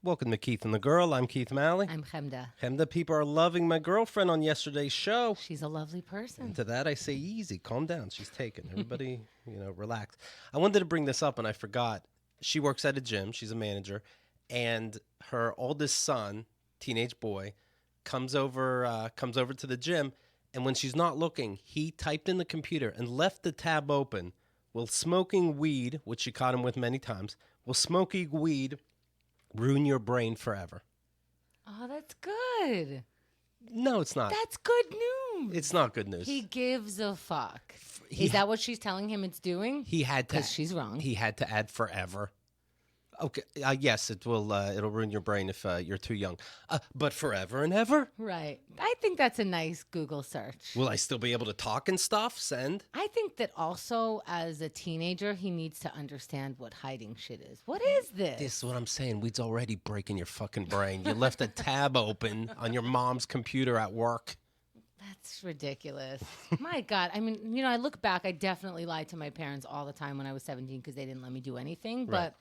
Welcome to Keith and the Girl. I'm Keith Malley. I'm Chemda. Chemda, people are loving my girlfriend on yesterday's show. She's a lovely person. And to that I say easy, calm down. She's taken. Everybody, relax. I wanted to bring this up and I forgot. She works at a gym. She's a manager. And her oldest son, teenage boy, comes over to the gym. And when she's not looking, he typed in the computer and left the tab open. Will smoking weed, which she caught him with many times, will smoking weed ruin your brain forever? Oh, that's good. No, it's not. That's good news. It's not good news. He gives a fuck. Is that what she's telling him it's doing? He had to. Because she's wrong. He had to add forever. Okay. Yes, it will. It'll ruin your brain if you're too young. But forever and ever. Right. I think that's a nice Google search. Will I still be able to talk and stuff? Send. I think that also as a teenager, he needs to understand what hiding shit is. What is this? This is what I'm saying. Weed's already breaking your fucking brain. You left a tab open on your mom's computer at work. That's ridiculous. My God. I mean, I look back. I definitely lied to my parents all the time when I was 17 because they didn't let me do anything. Right. But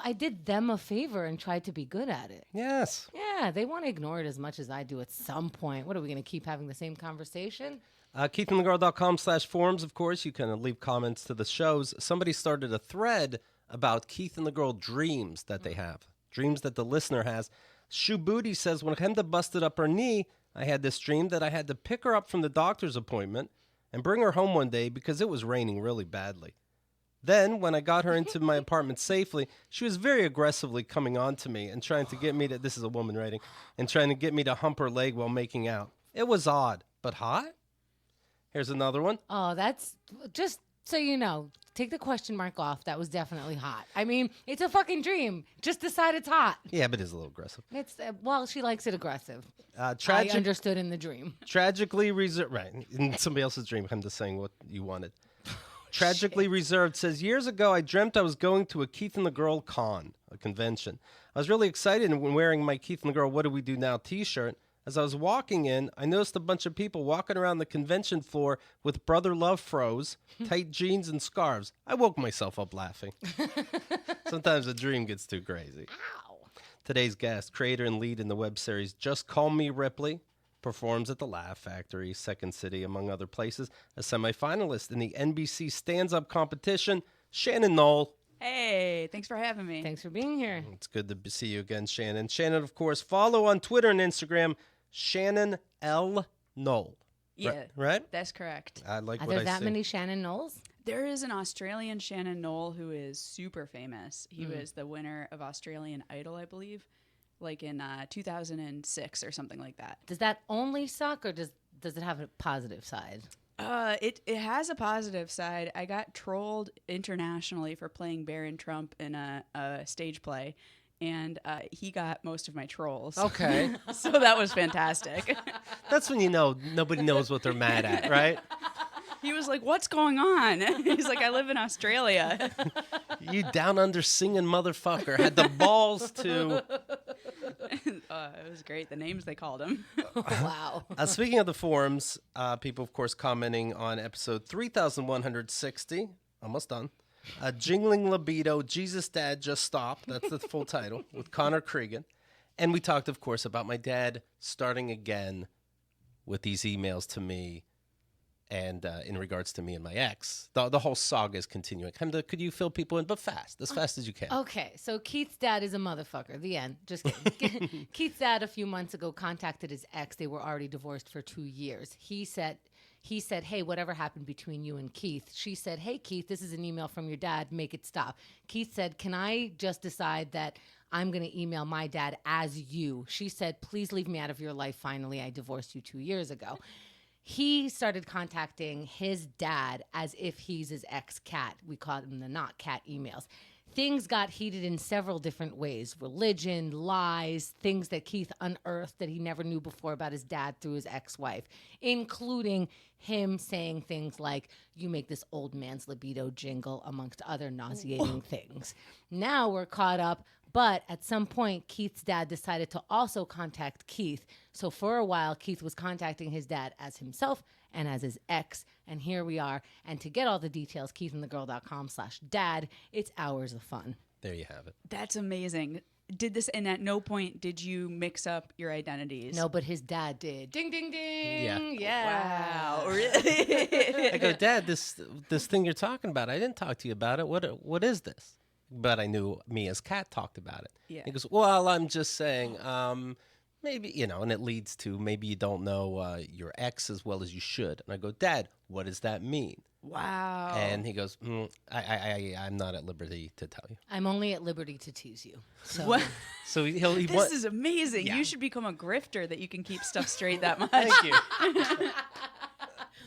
I did them a favor and tried to be good at it. Yes. Yeah, they want to ignore it as much as I do at some point. What, are we going to keep having the same conversation? KeithandTheGirl.com/forums, of course. You can leave comments to the shows. Somebody started a thread about Keith and the Girl dreams that they have. Dreams that the listener has. Shoe Booty says, when Chemda busted up her knee, I had this dream that I had to pick her up from the doctor's appointment and bring her home one day because it was raining really badly. Then, when I got her into my apartment safely, she was very aggressively coming on to me and trying to get me to, this is a woman writing, and trying to get me to hump her leg while making out. It was odd, but hot? Here's another one. Oh, that's just so you know. Take the question mark off. That was definitely hot. I mean, it's a fucking dream. Just decide it's hot. Yeah, but it's a little aggressive. It's she likes it aggressive. I Tragic, understood in the dream. Tragically reserved. Right, in somebody else's dream. I'm just saying what you wanted. Tragically Reserved says, years ago, I dreamt I was going to a Keith and the Girl con, a convention. I was really excited when wearing my Keith and the Girl What Do We Do Now t-shirt. As I was walking in, I noticed a bunch of people walking around the convention floor with Brother Love froze, tight jeans, and scarves. I woke myself up laughing. Sometimes a dream gets too crazy. Ow. Today's guest, creator and lead in the web series Just Call Me Ripley, performs at the Laugh Factory, Second City, among other places, a semifinalist in the NBC Stands-Up competition, Shannon Noll. Hey, thanks for having me. Thanks for being here. It's good to see you again, Shannon. Shannon, of course, follow on Twitter and Instagram, Shannon L. Noll. Yeah, right? That's correct. I like Are what I there that see. many Shannon Knowles? There is an Australian Shannon Noll who is super famous. He was the winner of Australian Idol, I believe, like in 2006 or something like that. Does that only suck, or does it have a positive side? It has a positive side. I got trolled internationally for playing Baron Trump in a stage play, and he got most of my trolls. Okay. So that was fantastic. That's when you know nobody knows what they're mad at, right? He was like, "What's going on?" He's like, "I live in Australia." You down under singing motherfucker had the balls to... It was great. The names they called him. Wow. Speaking of the forums, people, of course, commenting on episode 3160, almost done. Jingling Libido, Jesus Dad Just Stop. That's the full title, with Connor Cregan. And we talked, of course, about my dad starting again with these emails to me and in regards to me and my ex. The whole saga is continuing. Chemda, could you fill people in, but fast, as fast as you can. Okay, so Keith's dad is a motherfucker. The end. Just kidding. Keith's dad a few months ago contacted his ex. They were already divorced for 2 years. He said, hey, whatever happened between you and Keith? She said, hey, Keith, this is an email from your dad. Make it stop. Keith said, can I just decide that I'm going to email my dad as you? She said, please leave me out of your life. Finally, I divorced you 2 years ago. He started contacting his dad as if he's his ex-cat. We call them the not cat emails. Things got heated in several different ways. Religion, lies, things that Keith unearthed that he never knew before about his dad through his ex-wife, including him saying things like, you make this old man's libido jingle, amongst other nauseating things. Now we're caught up, but at some point, Keith's dad decided to also contact Keith. So for a while, Keith was contacting his dad as himself, and as his ex. And here we are. And to get all the details, keithandthegirl.com/dad. It's hours of fun. There you have it. That's amazing. And at no point did you mix up your identities? No, but his dad did. Ding, ding, ding. Yeah. Yeah. Wow. Really? I go, Dad, this thing you're talking about, I didn't talk to you about it. What is this? But I knew me as Kat talked about it. Yeah. He goes, well, I'm just saying, maybe, and it leads to maybe you don't know your ex as well as you should. And I go, Dad, what does that mean? Wow. And he goes, I'm not at liberty to tell you. I'm only at liberty to tease you. So. What? So This is amazing. Yeah. You should become a grifter that you can keep stuff straight that much. Thank you.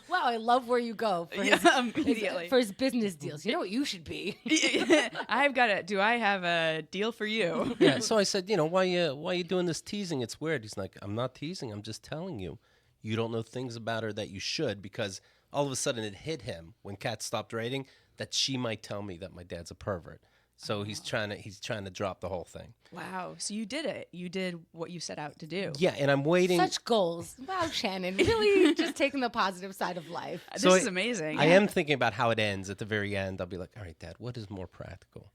Wow, I love where you go for Immediately. for his business deals. You know what you should be? Do I have a deal for you? Yeah. So I said, why you doing this teasing? It's weird. He's like, I'm not teasing. I'm just telling you. You don't know things about her that you should, because all of a sudden it hit him when Kat stopped writing that she might tell me that my dad's a pervert. So he's trying to drop the whole thing. Wow. So you did it. You did what you set out to do. Yeah, and I'm waiting. Such goals. Wow, Shannon. Really just taking the positive side of life. This So is amazing. I am thinking about how it ends at the very end. I'll be like, all right, Dad, what is more practical?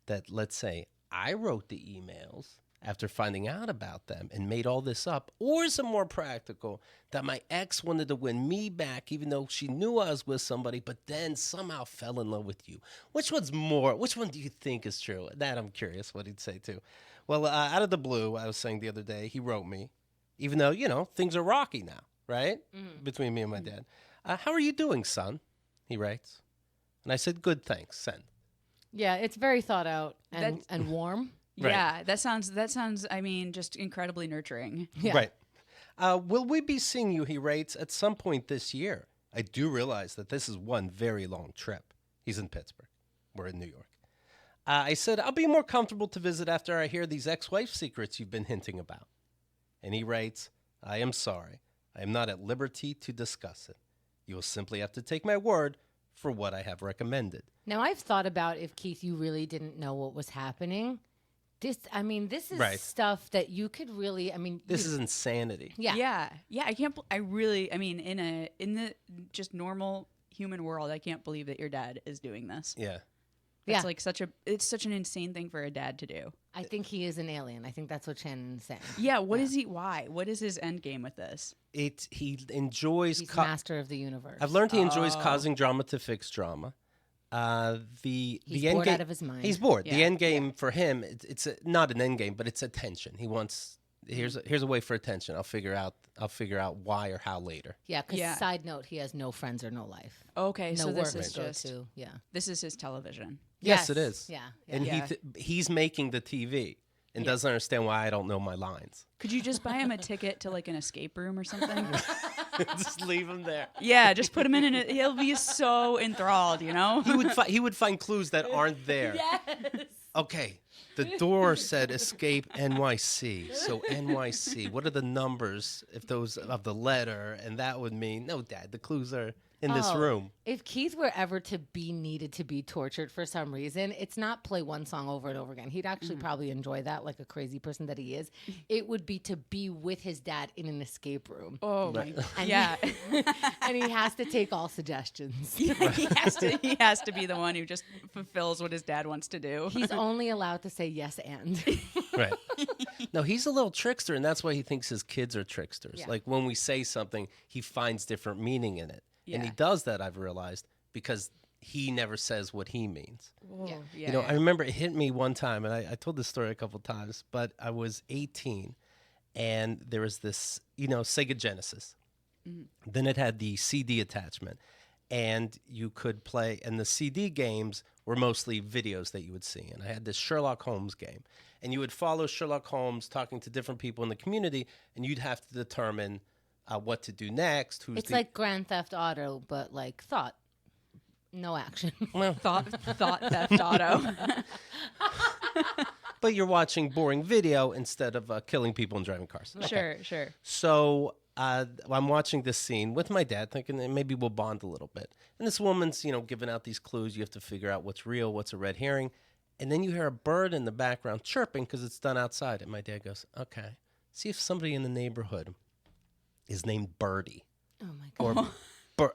That, let's say, I wrote the emails after finding out about them and made all this up, or is it more practical that my ex wanted to win me back even though she knew I was with somebody, but then somehow fell in love with you? Which one do you think is true? That I'm curious what he'd say too. Well, out of the blue, I was saying the other day, he wrote me, even though, things are rocky now, right? Between me and my dad. How are you doing, son? He writes. And I said, good, thanks, send. Yeah, it's very thought out and warm. Right. Yeah, that sounds. I mean, just incredibly nurturing. Yeah. Right. Will we be seeing you, he writes, at some point this year? I do realize that this is one very long trip. He's in Pittsburgh. We're in New York. I said, I'll be more comfortable to visit after I hear these ex-wife secrets you've been hinting about. And he writes, I am sorry. I am not at liberty to discuss it. You will simply have to take my word for what I have recommended. Now, I've thought about if, Keith, you really didn't know what was happening. This is Right. stuff that you could really, This is insanity. Yeah. Yeah. In the just normal human world, I can't believe that your dad is doing this. Yeah. It's like it's such an insane thing for a dad to do. I think he is an alien. I think that's what Shannon's saying. Yeah. Why? What is his end game with this? He enjoys... He's master of the universe. I've learned he enjoys causing drama to fix drama. He's bored end game, out of his mind. He's bored. Yeah. The end game for him, not an end game, but it's attention. He wants here's a way for attention. I'll figure out why or how later. Yeah, because Yeah. side note, he has no friends or no life. Okay, No so this work is to go just to. Yeah. this is his television. Yes, it is. Yeah. And Yeah. he's making the TV and doesn't understand why I don't know my lines. Could you just buy him a ticket to like an escape room or something? Just leave him there. Yeah, just put him in it. He'll be so enthralled, you know? He would find clues that aren't there. Yes. Okay, the door said escape NYC. So NYC, what are the numbers if those of the letter? And that would mean, no, Dad, the clues are in this room. If Keith were ever to be needed to be tortured for some reason, it's not play one song over and over again. He'd actually probably enjoy that, like a crazy person that he is. It would be to be with his dad in an escape room. Oh my god. And Yeah. And he has to take all suggestions. he has to be the one who just fulfills what his dad wants to do. He's only allowed to say yes and. Right. No, he's a little trickster, and that's why he thinks his kids are tricksters. Yeah. Like when we say something, he finds different meaning in it. And he Yeah. does that, I've realized, because he never says what he means. Whoa, Yeah. yeah. I remember it hit me one time, and I told this story a couple times, but I was 18, and there was this, Sega Genesis. Then it had the CD attachment, and you could play, and the CD games were mostly videos that you would see. And I had this Sherlock Holmes game, and you would follow Sherlock Holmes talking to different people in the community, and you'd have to determine what to do next. It's like Grand Theft Auto, but like thought. No action. well, Thought theft auto. but you're watching boring video instead of killing people and driving cars. Okay. Sure. So I'm watching this scene with my dad, thinking that maybe we'll bond a little bit. And this woman's, giving out these clues. You have to figure out what's real, what's a red herring. And then you hear a bird in the background chirping because it's done outside. And my dad goes, okay, see if somebody in the neighborhood is named Birdie. Oh my god.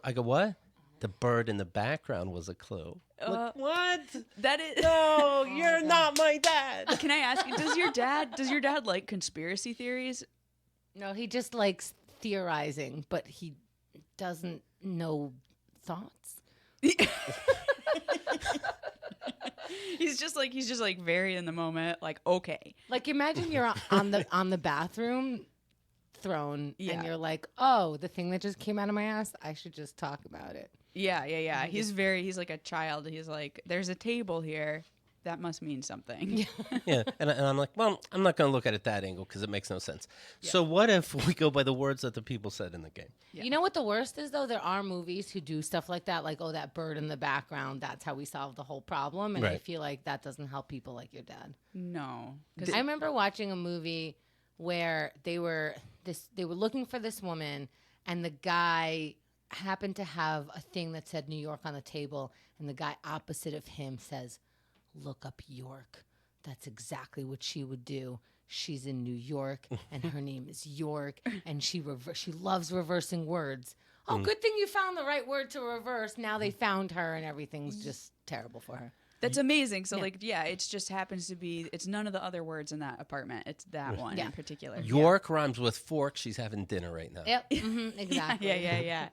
I go, what? The bird in the background was a clue. Like, what? That is. No, you're not my dad. Can I ask you? Does your dad like conspiracy theories? No, he just likes theorizing, but he doesn't know thoughts. He's just like very in the moment. Like, okay. Like, imagine you're on the bathroom throne, Yeah. and you're like, oh, the thing that just came out of my ass, I should just talk about it. Yeah. He's like a child. He's like, there's a table here. That must mean something. Yeah, and I'm like, well, I'm not going to look at it that angle because it makes no sense. So what if we go by the words that the people said in the game? Yeah. You know what the worst is, though? There are movies who do stuff like that, like, oh, that bird in the background, that's how we solve the whole problem. And I Right. feel like that doesn't help people like your dad. No. I remember watching a movie where they were looking for this woman, and the guy happened to have a thing that said New York on the table, and the guy opposite of him says, look up York. That's exactly what she would do. She's in New York, and her name is York, and she loves reversing words. Oh, good thing you found the right word to reverse. Now they found her, and everything's just terrible for her. That's amazing. So it just happens to be. It's none of the other words in that apartment. It's that one in particular. York rhymes with fork. She's having dinner right now. Yep, exactly. Yeah.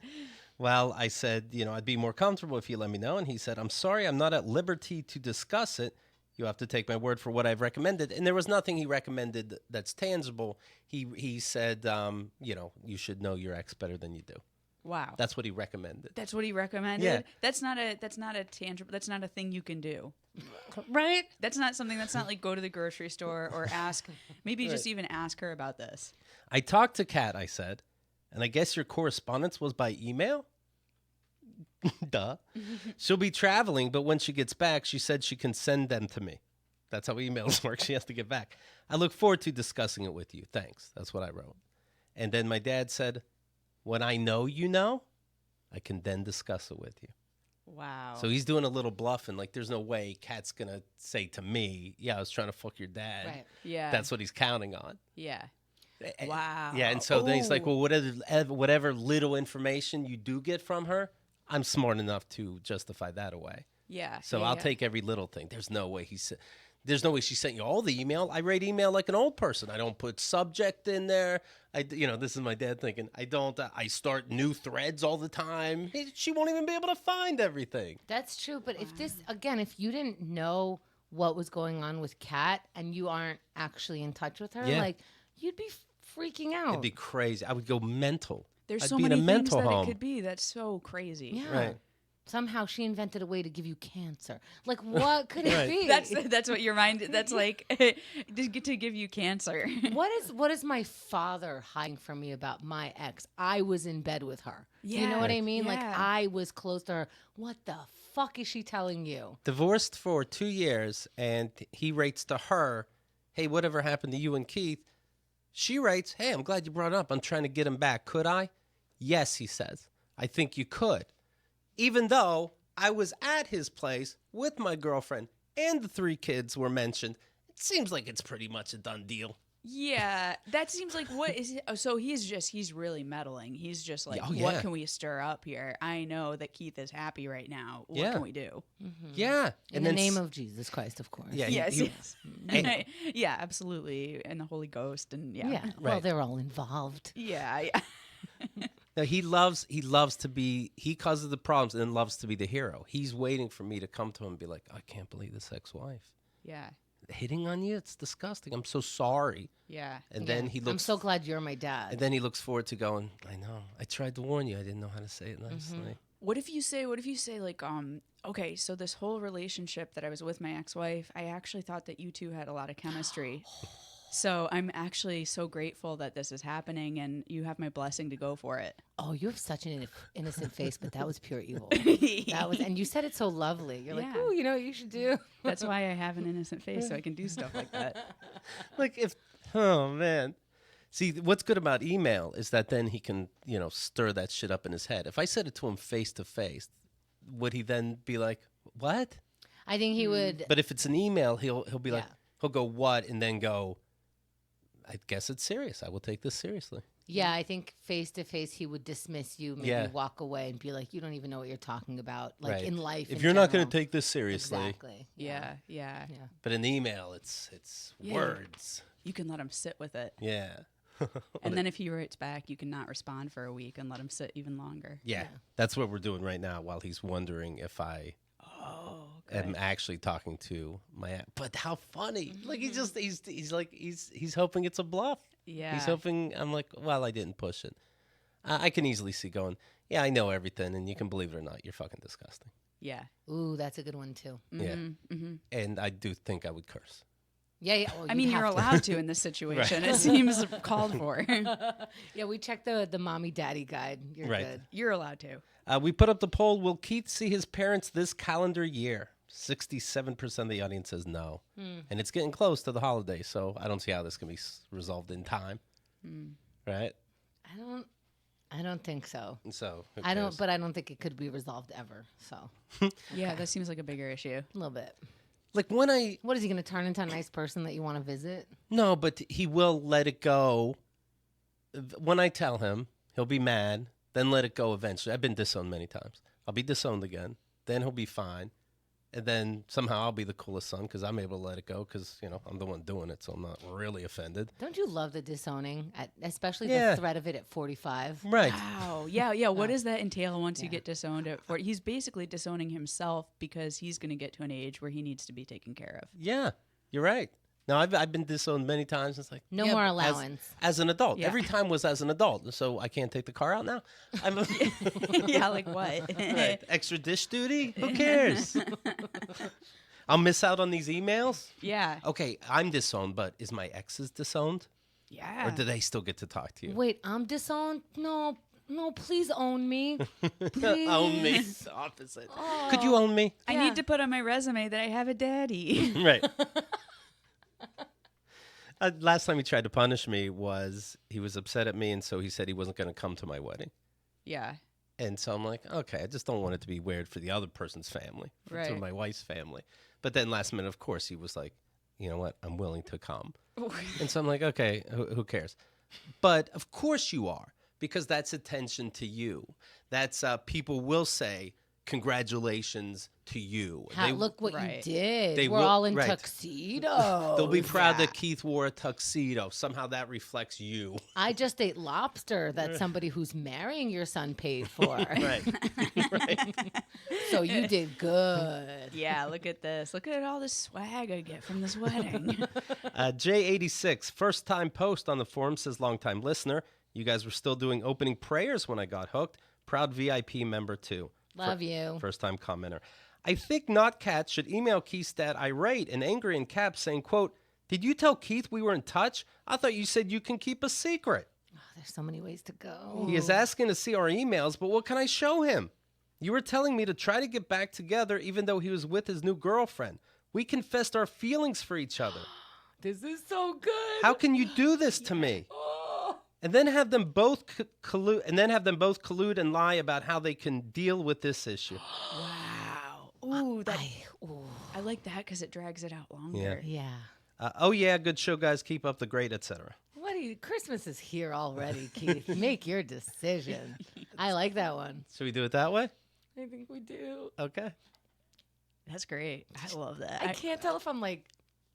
Well, I said, I'd be more comfortable if you let me know. And he said, I'm sorry, I'm not at liberty to discuss it. You have to take my word for what I've recommended. And there was nothing he recommended that's tangible. He said, you should know your ex better than you do. Wow. That's what he recommended. That's what he recommended. Yeah. That's not a tangible. That's not a thing you can do. Right? That's not something. That's not like go to the grocery store or ask. Maybe just even ask her about this. I talked to Kat, I said, and I guess your correspondence was by email? Duh. She'll be traveling, but when she gets back, she said she can send them to me. That's how emails work. She has to get back. I look forward to discussing it with you. Thanks. That's what I wrote. And then my dad said, when I know you know, I can then discuss it with you. Wow. So he's doing a little bluffing. Like, there's no way Kat's going to say to me, yeah, I was trying to fuck your dad. Right. Yeah. That's what he's counting on. Yeah. Wow. Yeah, and so then he's like, Oh. well, whatever little information you do get from her, I'm smart enough to justify that away. Yeah. So yeah, I'll yeah. take every little thing. There's no way she sent you all the email. I rate email like an old person. I don't put subject in there. This is my dad thinking. I start new threads all the time. She won't even be able to find everything. That's true. But if you didn't know what was going on with Kat and you aren't actually in touch with her, you'd be freaking out. It'd be crazy. I would go mental. There's I'd so be in many a things mental that home. it could be. That's so crazy. Yeah. Right. Somehow she invented a way to give you cancer. Like, what could it Right. be? That's what your mind. That's like to give you cancer. What is my father hiding from me about my ex? I was in bed with her. You know what I mean? Like, Yeah. I was close to her. What the fuck is she telling you? Divorced for 2 years, and he writes to her, hey, whatever happened to you and Keith? She writes, hey, I'm glad you brought it up. I'm trying to get him back. Could I? Yes, he says. I think you could. Even though I was at his place with my girlfriend and the 3 kids were mentioned, it seems like it's pretty much a done deal. Yeah, that seems like what is it? Oh, so he's really meddling. He's just like, Oh, yeah. what can we stir up here? I know that Keith is happy right now. What Yeah. can we do? Yeah. In the name of Jesus Christ, of course. Yeah, Yes, he- yes. Yeah, absolutely. And the Holy Ghost and Yeah. yeah. Well, Right. they're all involved. Yeah. No, he loves to be, he causes the problems and then loves to be the hero. He's waiting for me to come to him and be like, I can't believe this ex-wife. Yeah. Hitting on you? It's disgusting. I'm so sorry. Yeah. And then Yeah. he looks I'm so glad you're my dad. and then he looks forward to going, I know. I tried to warn you. I didn't know how to say it nicely. What if you say like, okay, so this whole relationship that I was with my ex-wife, I actually thought that you two had a lot of chemistry. So I'm actually so grateful that this is happening and you have my blessing to go for it. Oh, you have such an innocent face, but that was pure evil. And you said it so lovely. You're like, Yeah. oh, you know what you should do? That's why I have an innocent face, so I can do stuff like that. Like oh man. See, what's good about email is that then he can, stir that shit up in his head. If I said it to him face to face, would he then be like, what? I think he would. But if it's an email, he'll be like, Yeah. he'll go, what? And then go, I guess it's serious. I will take this seriously. Yeah, I think face to face he would dismiss you, maybe Yeah. walk away and be like, "You don't even know what you're talking about." Like Right. in life, If in you're not going general. to take this seriously, exactly, Yeah. yeah. but in the email, it's Yeah. words. You can let him sit with it. Yeah. And then if he writes back, you can not respond for a week and let him sit even longer. Yeah. That's what we're doing right now while he's wondering if I am actually talking to my. But how funny! Like he's hoping it's a bluff. Yeah. He's hoping. I'm like, well, I didn't push it. I can easily see going. Yeah, I know everything, and you can believe it or not, you're fucking disgusting. Yeah. Ooh, that's a good one too. Yeah. And I do think I would curse. Yeah. Well, I mean, you'd you're have to. allowed to in this situation. It seems called for. Yeah, we checked the mommy daddy guide. You're Right. good. You're allowed to. We put up the poll: will Keith see his parents this calendar year? 67% of the audience says no, and it's getting close to the holiday, so I don't see how this can be resolved in time. Right? I don't think so. So who I don't, cares? but I don't think it could be resolved ever. So Yeah, that seems like a bigger issue. a little bit. Like when I What is he going to turn into a nice person that you want to visit? no, but he will let it go. When I tell him, he'll be mad, then let it go eventually. I've been disowned many times. I'll be disowned again, then he'll be fine, and then somehow I'll be the coolest son because I'm able to let it go because I'm the one doing it, so I'm not really offended. Don't you love the disowning, especially Yeah. the threat of it at 45? Right. Wow. Yeah. What does that entail once you get disowned at 40? He's basically disowning himself because he's going to get to an age where he needs to be taken care of. Yeah, you're right. No, I've been disowned many times. It's like No yeah, more but allowance. as an adult. Yeah. Every time was as an adult, so I can't take the car out now. I'm Yeah, like what? right. Extra dish duty. Who cares? I'll miss out on these emails. Yeah. Okay, I'm disowned, but is my exes disowned, Yeah. or do they still get to talk to you? Wait, I'm disowned? No, please own me. Please. Own me. Opposite. Could you own me? I need to put on my resume that I have a daddy. Right. Last time he tried to punish me was he was upset at me, and so he said he wasn't going to come to my wedding. Yeah. And so I'm like, okay, I just don't want it to be weird for the other person's family, for Right. my wife's family. But then last minute, of course, he was like, you know what, I'm willing to come. And so I'm like, okay, who cares? But of course you are, because that's attention to you. That's people will say, congratulations to you. Look what right. you did. They We're will- all in right. tuxedos. They'll be proud that Keith wore a tuxedo. Somehow that reflects you. I just ate lobster that somebody who's marrying your son paid for. Right. Right. So you did good. Yeah, look at this. Look at all this swag I get from this wedding. J86, first time post on the forum, says longtime listener. You guys were still doing opening prayers when I got hooked. Proud VIP member too. Love you. First time commenter. I think Not Cat should email Keith's dad irate and angry in caps saying, quote, did you tell Keith we were in touch? I thought you said you can keep a secret. Oh, there's so many ways to go. He is asking to see our emails, but what can I show him? You were telling me to try to get back together even though he was with his new girlfriend. We confessed our feelings for each other. This is so good. How can you do this to me? And then have them both collude and lie about how they can deal with this issue. Wow. Ooh, I like that because it drags it out longer. Yeah. Oh yeah, good show, guys. Keep up the great, etc. Christmas is here already, Keith. Make your decision. I like that one. Should we do it that way? I think we do. Okay. That's great. I love that. I can't tell if I'm like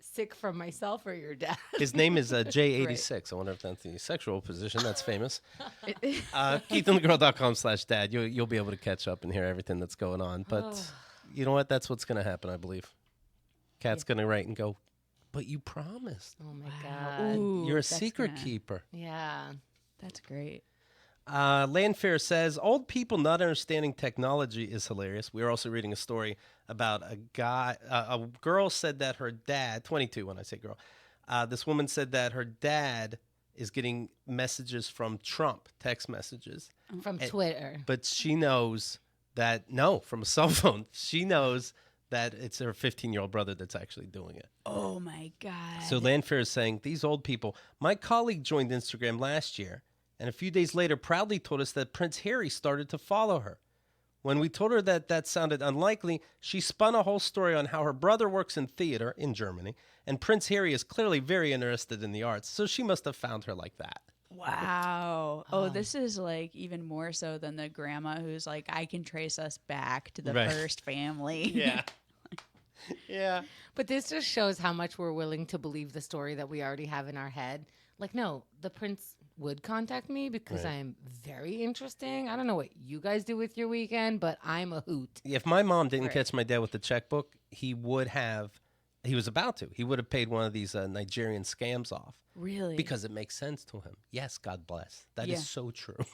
sick from myself or your dad. His name is J86. I wonder if that's the sexual position. That's famous. KeithAndTheGirl.com/dad. You'll be able to catch up and hear everything that's going on. But you know what? That's what's going to happen, I believe. Kat's going to write and go, but you promised. Oh my God. Ooh, You're a that's secret gonna- keeper. Yeah. That's great. Landfair says, old people not understanding technology is hilarious. We were also reading a story about a girl said that her dad, 22 when I say girl, this woman said that her dad is getting messages from Trump, text messages. From Twitter. But she knows that, no, from a cell phone. She knows that it's her 15-year-old brother that's actually doing it. Oh, my God. So Landfair is saying, these old people, my colleague joined Instagram last year, and a few days later proudly told us that Prince Harry started to follow her. When we told her that that sounded unlikely, she spun a whole story on how her brother works in theater in Germany, and Prince Harry is clearly very interested in the arts, so she must have found her like that. Wow. Oh, this is like even more so than the grandma who's like, I can trace us back to the Right. first family. Yeah. Yeah. But this just shows how much we're willing to believe the story that we already have in our head. Like, no, the prince would contact me because Right. I'm very interesting. I don't know what you guys do with your weekend, but I'm a hoot. If my mom didn't Right. catch my dad with the checkbook, he was about to. He would have paid one of these Nigerian scams off. Really? Because it makes sense to him. Yes, God bless. That is so true.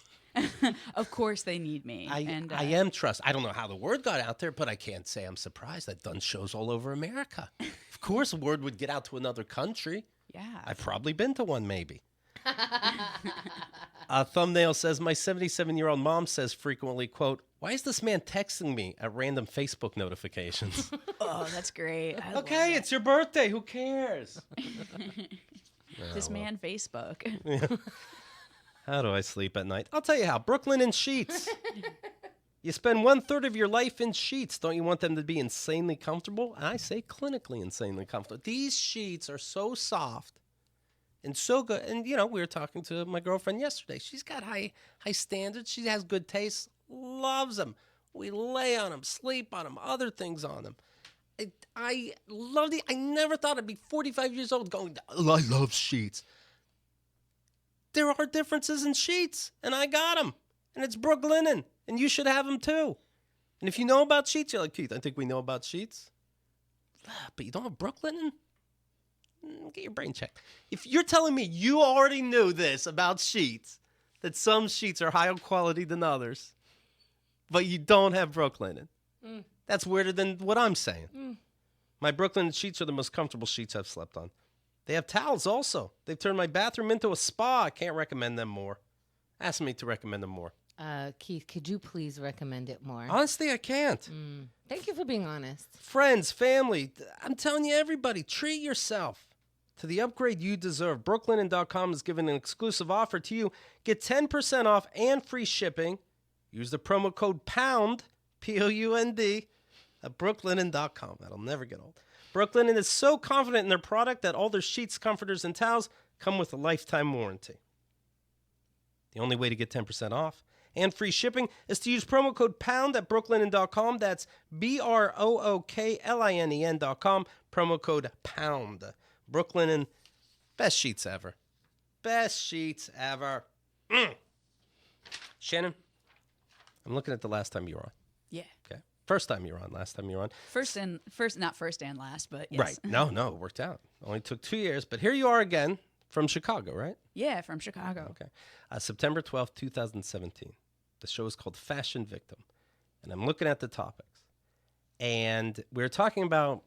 Of course they need me. I am trust. I don't know how the word got out there, but I can't say I'm surprised. I've done shows all over America. Of course, word would get out to another country. Yeah. I've probably been to one, maybe. Thumbnail says, my 77-year-old mom says frequently, quote, why is this man texting me at random Facebook notifications? Oh, that's great. I love Okay, that. it's your birthday. Who cares? This man Facebook. How do I sleep at night? I'll tell you how. Brooklyn in sheets. You spend 1/3 of your life in sheets. Don't you want them to be insanely comfortable? I say clinically insanely comfortable. These sheets are so soft and so good. And, you know, we were talking to my girlfriend yesterday. She's got high standards. She has good taste. Loves them. We lay on them, sleep on them, other things on them. I love I never thought I'd be 45 years old going, I love sheets. There are differences in sheets, and I got them. And it's Brook Linen, and you should have them too. And if you know about sheets, you're like, Keith, I think we know about sheets. But you don't have Brook Linen? Get your brain checked. If you're telling me you already knew this about sheets, that some sheets are higher quality than others, but you don't have Brook Linen, that's weirder than what I'm saying. My Brook Linen sheets are the most comfortable sheets I've slept on. They have towels also. They've turned my bathroom into a spa. I can't recommend them more. Ask me to recommend them more. Keith, could you please recommend it more? Honestly, I can't. Thank you for being honest. Friends, family, I'm telling you, everybody, treat yourself to the upgrade you deserve. Brooklinen.com is giving an exclusive offer to you. Get 10% off and free shipping. Use the promo code POUND, P-O-U-N-D, at brooklinen.com. That'll never get old. Brooklinen is so confident in their product that all their sheets, comforters, and towels come with a lifetime warranty. The only way to get 10% off and free shipping is to use promo code POUND at brooklinen.com. That's BROOKLINEN.com. Promo code POUND. Brooklinen, best sheets ever. Best sheets ever. Shannon, I'm looking at the last time you were on. Yeah. Okay. First time you were on, last time you were on. Not first and last, but yes. Right. No, it worked out. Only took 2 years, but here you are again from Chicago, right? Yeah, from Chicago. Okay. September 12th, 2017. The show is called Fashion Victim. And I'm looking at the topics. And we were talking about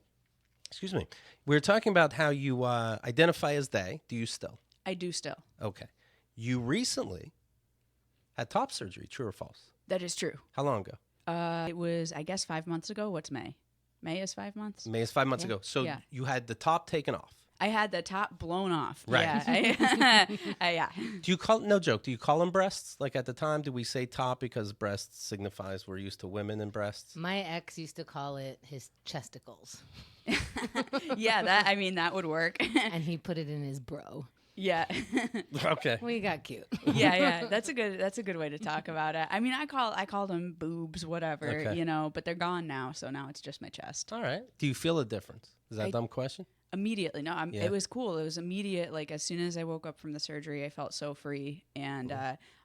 how you identify as they. Do you still? I do still. Okay. You recently had top surgery, true or false? That is true. How long ago? It was, I guess, 5 months ago. What's May? May is 5 months? May is 5 months ago. So Yeah. you had the top taken off. I had the top blown off. Right. Yeah. Yeah. Do you call, no joke, do you call them breasts? Like at the time, did we say top because breasts signifies we're used to women and breasts? My ex used to call it his chesticles, Yeah, that would work. and he put it in his bro. Yeah. Okay. We got cute. Yeah. That's a good way to talk about it. I mean, I call them boobs, whatever, Okay. but they're gone now, so now it's just my chest. All right. Do you feel a difference? Is that a dumb question? Immediately. No, Yeah. it was cool. It was immediate. Like as soon as I woke up from the surgery, I felt so free. And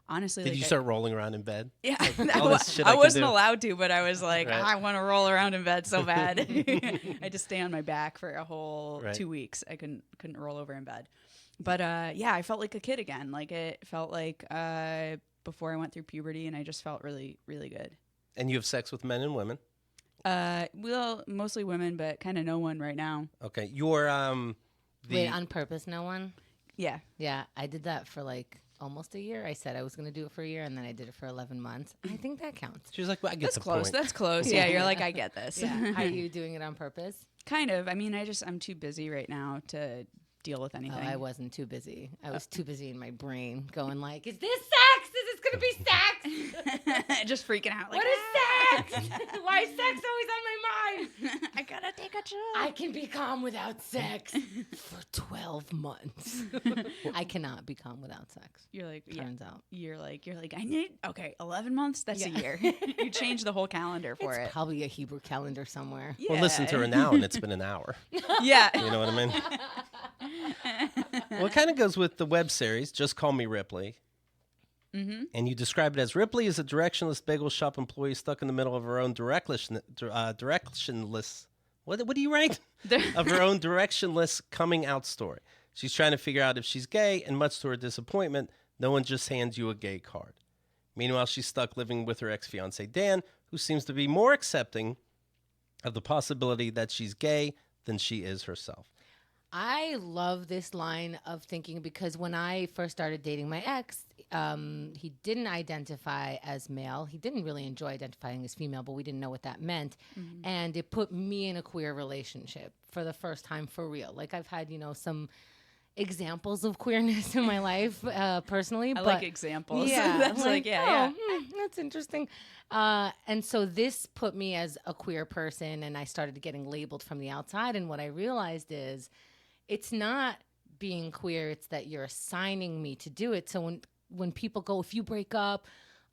honestly, Did like you start rolling around in bed? Yeah, all this shit I I can wasn't do. allowed to, but I was like, Right. I want to roll around in bed so bad. I had to stay on my back for a whole Right. 2 weeks. I couldn't roll over in bed. But yeah, I felt like a kid again. Like it felt like before I went through puberty, and I just felt really, really good. And you have sex with men and women? Well, mostly women, but kind of no one right now. Okay. You're Wait, on purpose, no one? Yeah. Yeah, I did that for like almost a year. I said I was going to do it for a year, and then I did it for 11 months. I think that counts. She was like, well, I get That's the close. point. That's close. Yeah, you're like, I get this. Yeah. Are you doing it on purpose? Kind of. I mean, I'm too busy right now to deal with Oh, anything. I wasn't too busy. I was too busy in my brain going like, is this sex? Is this going to be sex? Just freaking out. Like, What is sex? Why is sex always on my mind? I gotta take catch up. I can be calm without sex for 12 months. I cannot be calm without sex. You're like, Turns out. You're like, I need, 11 months? That's a year. You change the whole calender for It's it. probably a Hebrew calendar somewhere. Yeah. Well, listen to her now, and it's been an hour. Yeah. You know what I mean? Well, it kind of goes with the web series, Just Call Me Ripley. Mm-hmm. And you describe it as Ripley is a directionless bagel shop employee stuck in the middle of her own directionless. What do you write? Of her own directionless coming out story. She's trying to figure out if she's gay, and much to her disappointment, no one just hands you a gay card. Meanwhile, she's stuck living with her ex-fiance Dan, who seems to be more accepting of the possibility that she's gay than she is herself. I love this line of thinking because when I first started dating my ex, he didn't identify as male. He didn't really enjoy identifying as female, but we didn't know what that meant. Mm-hmm. And it put me in a queer relationship for the first time for real. Like I've had, some examples of queerness in my life personally. I like examples. Yeah. That's That's interesting. And so this put me as a queer person, and I started getting labeled from the outside. And what I realized is it's not being queer, it's that you're assigning me to do it. So when people go, if you break up,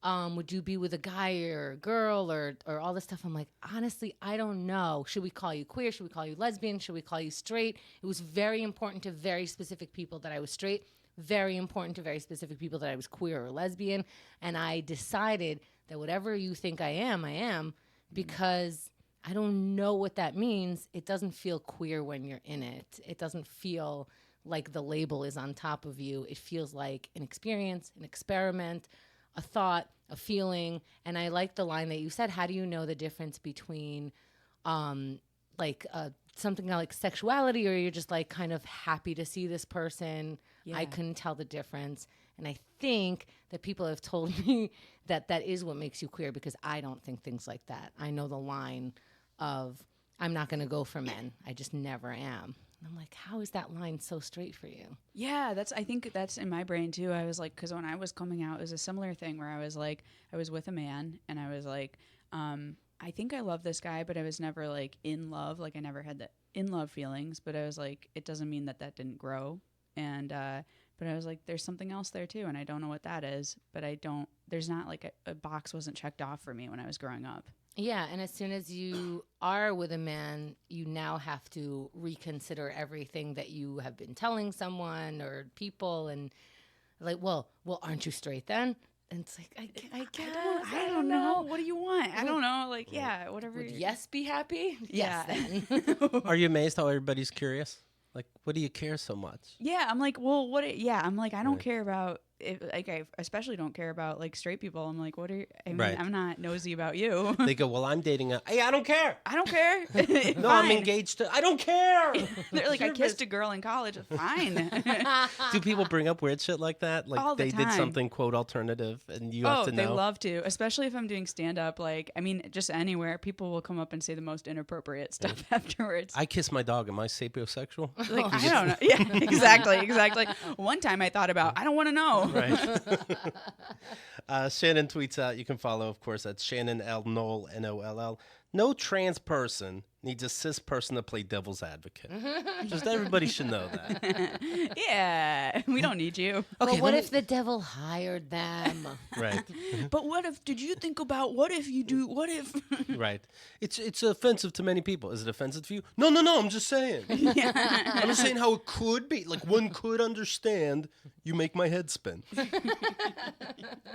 would you be with a guy or a girl or all this stuff? I'm like, honestly, I don't know. Should we call you queer? Should we call you lesbian? Should we call you straight? It was very important to very specific people that I was straight, very important to very specific people that I was queer or lesbian. And I decided that whatever you think I am, because I don't know what that means. It doesn't feel queer when you're in it. It doesn't feel like the label is on top of you. It feels like an experience, an experiment, a thought, a feeling. And I like the line that you said, how do you know the difference between something like sexuality, or you're just like kind of happy to see this person? Yeah. I couldn't tell the difference. And I think that people have told me that is what makes you queer, because I don't think things like that. I know the line of, I'm not going to go for men. I just never am. And I'm like, how is that line so straight for you? Yeah, I think that's in my brain too. I was like, because when I was coming out, it was a similar thing where I was like, I was with a man and I was like, I think I love this guy, but I was never like in love. Like I never had the in love feelings, but I was like, it doesn't mean that didn't grow. And, but I was like, there's something else there too. And I don't know what that is, but there's not like a box wasn't checked off for me when I was growing up. Yeah, and as soon as you are with a man, you now have to reconsider everything that you have been telling someone or people, and like, well, aren't you straight then? And it's like, I don't know. What do you want? I don't know. Like, yeah, whatever. Would yes be happy? Yeah. Yes, then. Are you amazed how everybody's curious? Like, what do you care so much? Yeah, I'm like, well, I'm like, I don't care about I especially don't care about like straight people. I'm like, what are you? I mean, I'm not nosy about you. They go, well, I'm dating hey, I don't care. I don't care. No, I'm engaged to, I don't care. They're like, I kissed a girl in college. Fine. Do people bring up weird shit like that? Like all the they time. did something quote alternative and you have to know? They love to, especially if I'm doing stand up. Like, I mean, just anywhere, people will come up and say the most inappropriate stuff afterwards. I kiss my dog. Am I sapiosexual? Like, I don't know. Yeah, exactly. One time I thought about, I don't want to know. Right. Shannon tweets out, you can follow, of course, at Shannon L. Noll, Noll. No trans person needs a cis person to play devil's advocate. Just everybody should know that. Yeah, we don't need you. Okay, but what if the devil hired them? Right. But did you think about what if? Right. It's offensive to many people. Is it offensive to you? No, I'm just saying. Yeah. I'm just saying how it could be. Like one could understand. You make my head spin.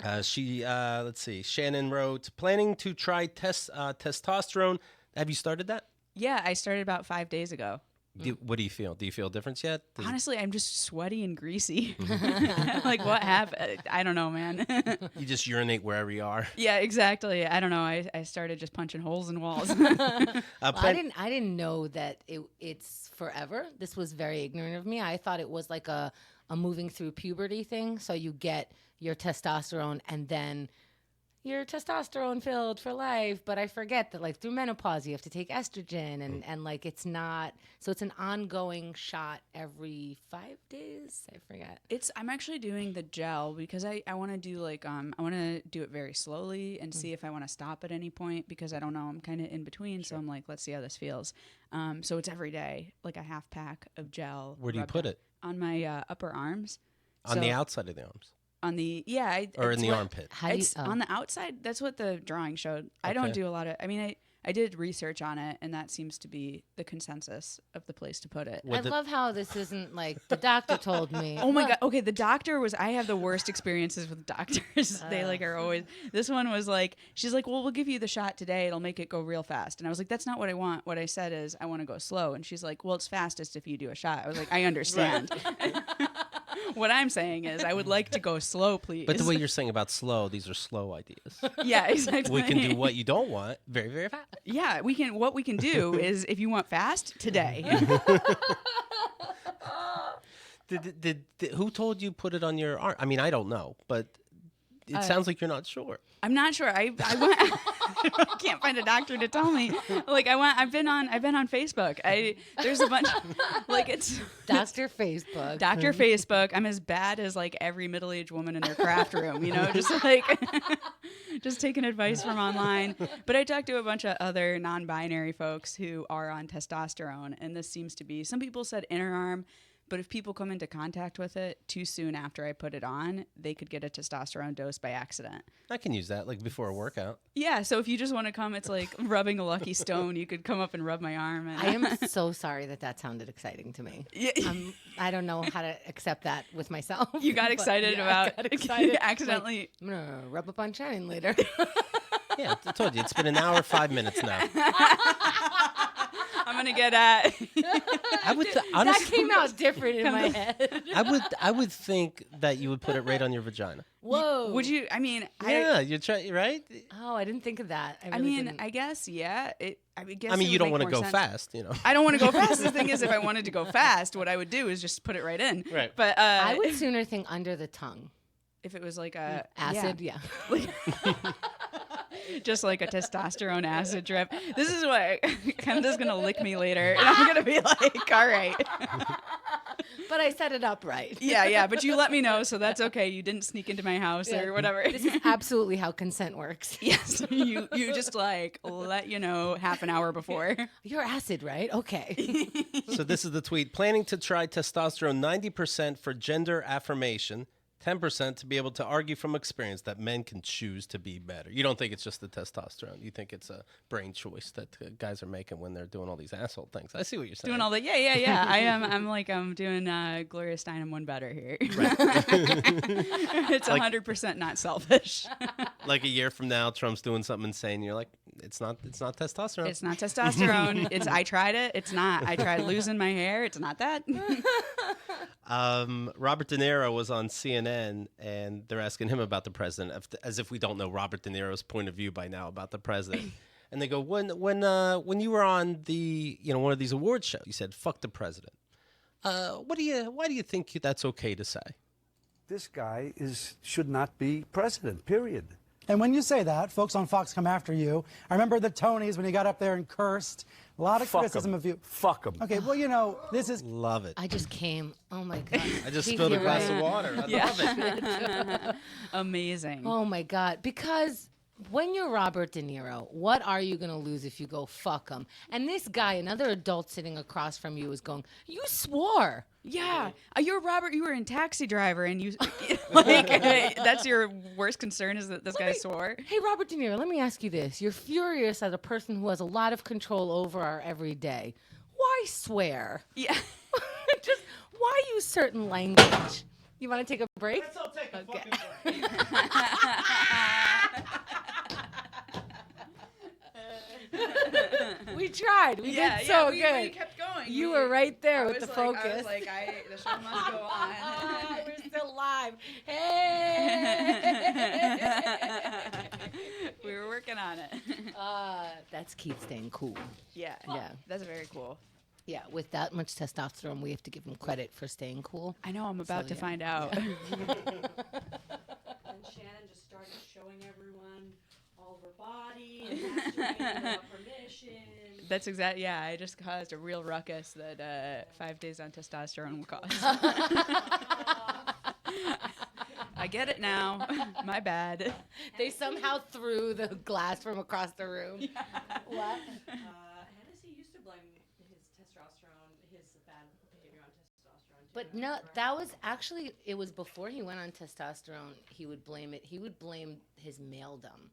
Let's see. Shannon wrote, planning to try testosterone. Have you started that? Yeah, I started about 5 days ago. What do you feel? Do you feel a difference yet? Honestly, I'm just sweaty and greasy. Like, what happened? I don't know, man. You just urinate wherever you are. Yeah, exactly. I don't know. I started just punching holes in walls. I didn't know that it's forever. This was very ignorant of me. I thought it was like a moving through puberty thing. So you get your testosterone and then you're testosterone filled for life, but I forget that like through menopause you have to take estrogen and like it's not, so it's an ongoing shot every 5 days. I forget. I'm actually doing the gel because I want to do like I want to do it very slowly and see if I want to stop at any point because I don't know, I'm kind of in between, so I'm like, let's see how this feels. So it's every day, like a half pack of gel. Where do you put it? On my upper arms. On the outside of the arms. On the or in the armpit. How do you, on the outside. That's what the drawing showed. I don't do a lot of. I mean, I did research on it, and that seems to be the consensus of the place to put it. I love how this isn't like the doctor told me. Oh my god. Okay, the doctor was. I have the worst experiences with doctors. They like are always. This one was like, she's like, well, we'll give you the shot today. It'll make it go real fast. And I was like, that's not what I want. What I said is, I want to go slow. And she's like, well, it's fastest if you do a shot. I was like, I understand. What I'm saying is I would like to go slow, please. But the way you're saying about slow, these are slow ideas. Yeah, exactly. We can do what you don't want very, very fast. Yeah, we can. What we can do is if you want fast, today. Who told you put it on your arm? I mean, I don't know, but it sounds like you're not sure. I'm not sure. I went. I can't find a doctor to tell me. Like I've been on Facebook. There's a bunch. Like it's Dr. Facebook. Dr. Facebook. I'm as bad as like every middle-aged woman in their craft room. You know, just like just taking advice from online. But I talked to a bunch of other non-binary folks who are on testosterone, and this seems to be. Some people said inner arm. But if people come into contact with it too soon after I put it on, they could get a testosterone dose by accident. I can use that, like before a workout. Yeah, so if you just want to come, it's like rubbing a lucky stone. You could come up and rub my arm. And I am so sorry that sounded exciting to me. Yeah. I don't know how to accept that with myself. You got excited about accidentally. Like, I'm going to rub up on Shannon later. Yeah, I told you. It's been an hour, 5 minutes now. I'm gonna get at. I would honestly, that came out different in my head. I would think that you would put it right on your vagina. Whoa. Would you? I mean, yeah, you try, right? Oh, I didn't think of that. I mean, I guess, yeah. I mean, you don't want to go fast, you know. I don't want to go fast. The thing is, if I wanted to go fast, what I would do is just put it right in. Right. But I would sooner think under the tongue. If it was like a acid, yeah. Just like a testosterone acid drip. This is what Kenda's gonna lick me later, and I'm gonna be like, all right. But I set it up right. Yeah. But you let me know, so that's okay. You didn't sneak into my house or whatever. This is absolutely how consent works. Yes. You just like let you know half an hour before. You're acid, right? Okay. So this is the tweet. Planning to try testosterone 90% for gender affirmation. 10% to be able to argue from experience that men can choose to be better. You don't think it's just the testosterone. You think it's a brain choice that guys are making when they're doing all these asshole things. I see what you're saying. Doing all that. Yeah. I'm doing Gloria Steinem one better here. Right. It's 100% not selfish. Like a year from now, Trump's doing something insane. You're like, it's not testosterone. It's not testosterone. I tried it. It's not. I tried losing my hair. It's not that. Robert De Niro was on CNN, and they're asking him about the president, as if we don't know Robert De Niro's point of view by now about the president. And they go, when you were on the one of these awards shows, you said fuck the president. Why do you think that's okay to say? This guy should not be president. Period. And when you say that, folks on Fox come after you. I remember the Tonys when you got up there and cursed. A lot of criticism of you. Fuck him. Okay, well, this is... Love it. I just came. Oh, my God. I just spilled a glass of water. I love it. Amazing. Oh, my God. Because when you're Robert De Niro, what are you going to lose if you go fuck him? And this guy, another adult sitting across from you, is going, you swore. Yeah. You're Robert. You were in Taxi Driver, and you like that's your worst concern is that this guy swore. Hey, Robert De Niro, let me ask you this. You're furious at a person who has a lot of control over our everyday. Why swear? Yeah. Just why use certain language? You want to take a break? Let's all take a fucking break. We tried. We did so good. We kept going. You were right there with the I focus. was like, the show must go on. We're still live. Hey! We were working on it. That's Keith staying cool. Yeah. That's very cool. Yeah, with that much testosterone, we have to give him credit for staying cool. I know. I'm about to find out. And Shannon just started showing everyone That's exactly. Yeah, I just caused a real ruckus that 5 days on testosterone will cause. I get it now. My bad. They somehow threw the glass from across the room. What? Hennessy used to blame his testosterone, his bad behavior on testosterone. But no, that was actually, it was before he went on testosterone. He would blame it. He would blame his maledom,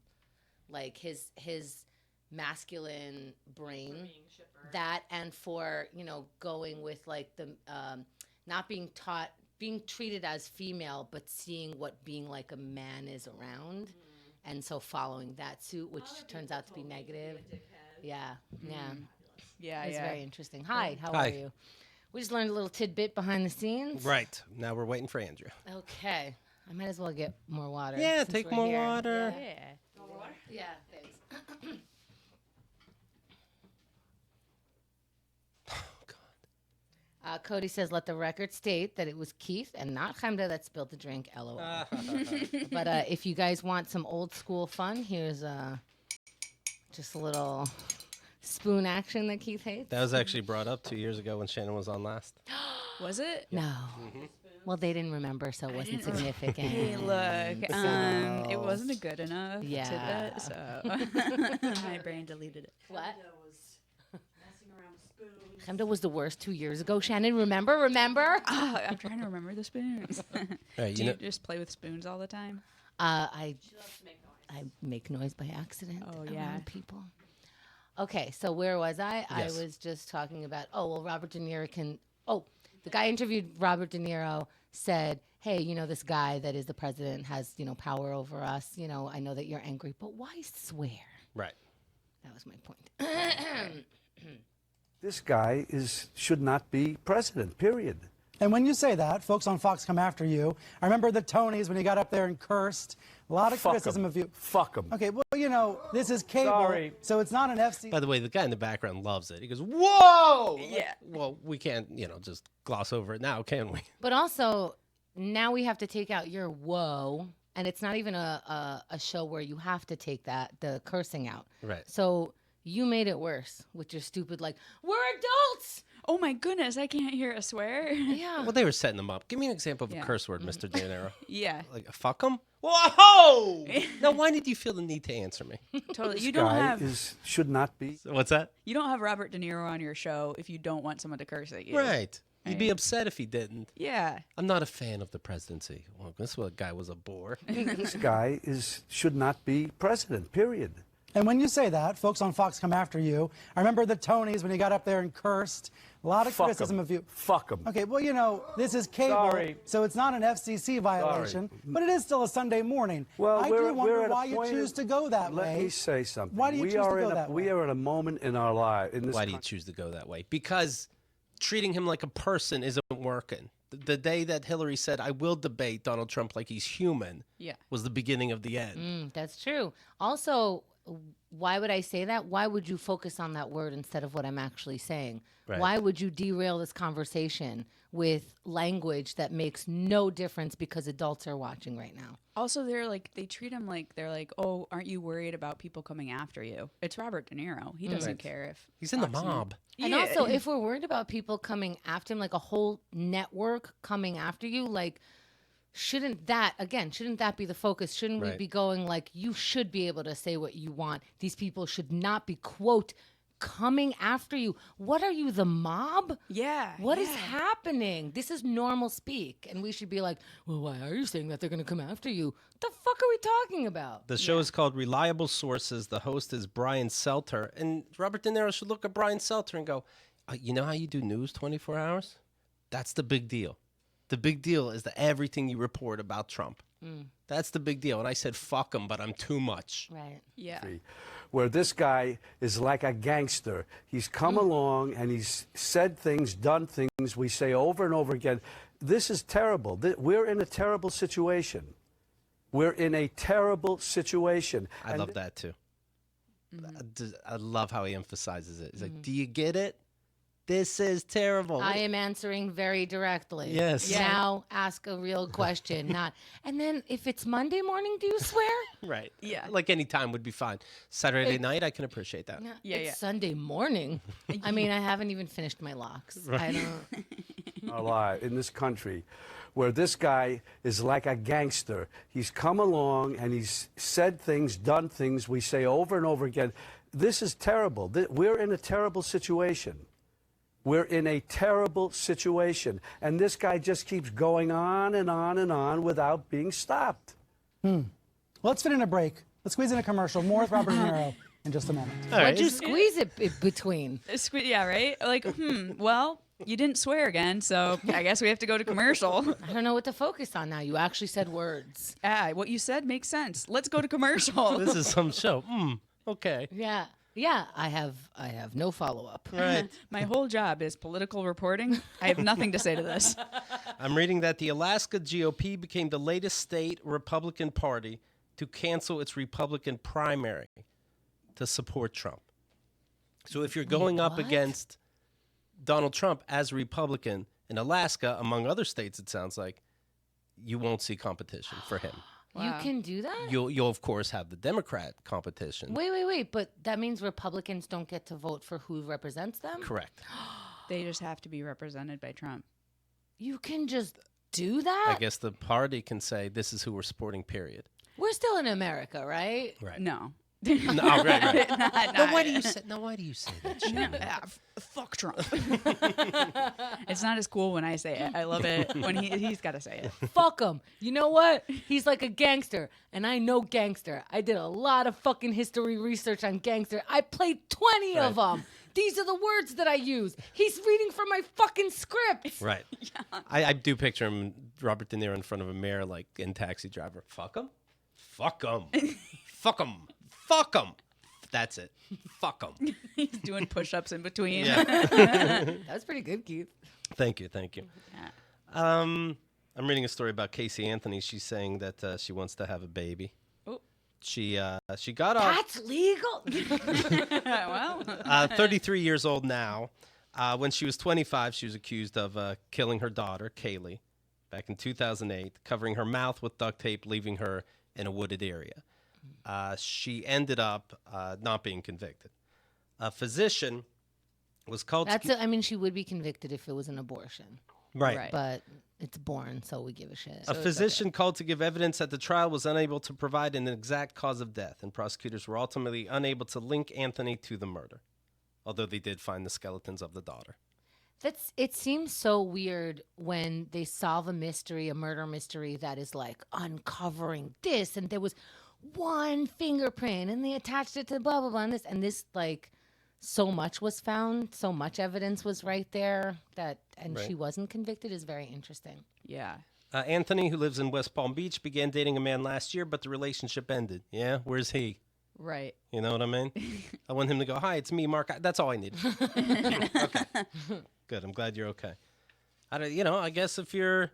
like his masculine brain, that, and for, you know, going with like the not being taught, being treated as female, but seeing what being like a man is around, and so following that suit, which turns out to be negative. Yeah, Yeah, it's yeah. very interesting. Hi, how Hi. are you? We just learned a little tidbit behind the scenes. Right. Now we're waiting for Andrew. Okay, I might as well get more water. Yeah, since take we're more here. water. Yeah. Yeah, thanks. Cody says, let the record state that it was Keith and not Chemda that spilled the drink, LOL. But if you guys want some old school fun, here's just a little spoon action that Keith hates. That was actually brought up 2 years ago when Shannon was on last. Was it? No. Well, they didn't remember, so it wasn't significant. Hey, look. So- It wasn't a good enough Yeah. tidbit, so my brain deleted it. What? was messing around with spoons. Chemda was the worst 2 years ago. Shannon, remember? Oh, I'm trying to remember the spoons. Right, Do you you know, just play with spoons all the time? I Just make noise. I make noise by accident Oh, around yeah. people. Okay, so where was I? Yes. I was just talking about, Robert De Niro can... Oh, the guy interviewed Robert De Niro said, hey, you know, this guy that is the president has, you know, power over us. You know, I know that you're angry, but why swear? right. That was my point. This guy should not be president, period. And when you say that, folks on Fox come after you. I remember the Tonys when you got up there and cursed. A lot of criticism of you. Fuck him. Okay, well, you know, this is cable, Sorry. so it's not an FC. By the way, the guy in the background loves it. He goes, whoa! Yeah. Well, we can't, just gloss over it now, can we? But also, now we have to take out your whoa. And it's not even a show where you have to take the cursing out. Right. So you made it worse with your stupid, like, we're adults. Oh my goodness, I can't hear a swear. Yeah. Well, they were setting them up. Give me an example of Yeah. a curse word, Mr. De Niro. Yeah, Like, fuck them? Whoa! Now, why did you feel the need to answer me? totally. You This don't guy have should not be. What's that? you don't have Robert De Niro on your show if you don't want someone to curse at you. Right. You'd be Right. upset if he didn't. Yeah. I'm not a fan of the presidency. Well, this guy was a bore. This guy should not be president, period. And when you say that, folks on Fox come after you. I remember the Tonys when you got up there and cursed. A lot of Fuck criticism 'em. of you. Fuck him. Okay, well, you know, this is cable, Sorry. so it's not an FCC violation, but it is still a Sunday morning. Well, I we're do wonder at a why you point choose in- to go that way. Let me say something. Why do you we choose to are go in that We way? are at a moment in our life. In this Why do you choose to go that way? Because treating him like a person isn't working. The day that Hillary said, I will debate Donald Trump like he's human, Yeah. was the beginning of the end. That's true. Also, why would I say that? Why would you focus on that word instead of what I'm actually saying? Right. Why would you derail this conversation with language that makes no difference because adults are watching right now? Also, they treat him like they're like, oh, aren't you worried about people coming after you? It's Robert De Niro. He doesn't care if He's in the Fox News- mob. And Yeah. also, if we're worried about people coming after him, like a whole network coming after you, like, shouldn't that be the focus? Shouldn't we Right. be going like, you should be able to say what you want? These people should not be, quote, coming after you. What are you, the mob? Yeah. What is yeah. happening? This is normal speak. And we should be like, well, why are you saying that they're going to come after you? The fuck are we talking about? The show is called Reliable Sources. The host is Brian Selter. And Robert De Niro should look at Brian Selter and go, you know how you do news 24 hours? That's the big deal. The big deal is that everything you report about Trump. That's the big deal. And I said, fuck him, but I'm too much. Right. Yeah. Where this guy is like a gangster. He's come along and he's said things, done things we say over and over again. This is terrible. We're in a terrible situation. We're in a terrible situation. I love that too. I love how he emphasizes it. He's like, do you get it? This is terrible. I am answering very directly. Yes. Yeah. Now ask a real question, not. And then if it's Monday morning, do you swear? Right. Yeah. Like any time would be fine. Saturday night, I can appreciate that. No, Yeah, it's yeah. Sunday morning. I mean, I haven't even finished my locks. I don't. Alive in this country where this guy is like a gangster. He's come along and he's said things, done things we say over and over again. This is terrible. We're in a terrible situation. We're in a terrible situation. And this guy just keeps going on and on and on without being stopped. Let's fit in a break. Let's squeeze in a commercial. More with Robert De Niro in just a moment. All right. What'd you squeeze it between? Yeah, right? Like, well, you didn't swear again, so I guess we have to go to commercial. I don't know what to focus on now. You actually said words. What you said makes sense. Let's go to commercial. This is some show. Okay. Yeah. Yeah, I have no follow-up. Right. My whole job is political reporting. I have nothing to say to this. I'm reading that the Alaska GOP became the latest state Republican Party to cancel its Republican primary to support Trump. So if you're going up what? against Donald Trump as a Republican in Alaska, among other states, it sounds like, you won't see competition for him. You can do that? You'll of course have the Democrat competition. Wait. But that means Republicans don't get to vote for who represents them? Correct. They just have to be represented by Trump. You can just do that? I guess the party can say this is who we're supporting, period. We're still in America, right? Right. No. No, right. No, Why do you say that? Shannon? fuck Trump. It's not as cool when I say it. I love it when he's got to say it. Fuck him. You know what? He's like a gangster, and I know gangster. I did a lot of fucking history research on gangster. I played 20 of them. These are the words that I use. He's reading from my fucking script. Right. I do picture him, Robert De Niro, in front of a mayor, like in Taxi Driver. Fuck him. Fuck him. Fuck him. Fuck him. That's it. Fuck him. He's doing push-ups in between. Yeah. That's pretty good, Keith. Thank you. I'm reading a story about Casey Anthony. She's saying that she wants to have a baby. Oh. She got off. That's legal. Well, 33 years old now. When she was 25, she was accused of killing her daughter, Kaylee, back in 2008, covering her mouth with duct tape, leaving her in a wooded area. She ended up not being convicted. A physician was called. I mean, she would be convicted if it was an abortion. Right. But it's born, so we give a shit. A physician called to give evidence at the trial was unable to provide an exact cause of death, and prosecutors were ultimately unable to link Anthony to the murder, although they did find the skeletons of the daughter. It seems so weird when they solve a mystery, a murder mystery that is like uncovering this, and there was one fingerprint, and they attached it to blah blah blah, and this like so much was found, so much evidence was right there she wasn't convicted is very interesting. yeah. Anthony, who lives in West Palm Beach, began dating a man last year, but the relationship ended. Yeah, where's he? Right. You know what I mean? I want him to go, hi, it's me, Mark. That's all I need. Okay. Good. I'm glad you're okay. I guess if you're,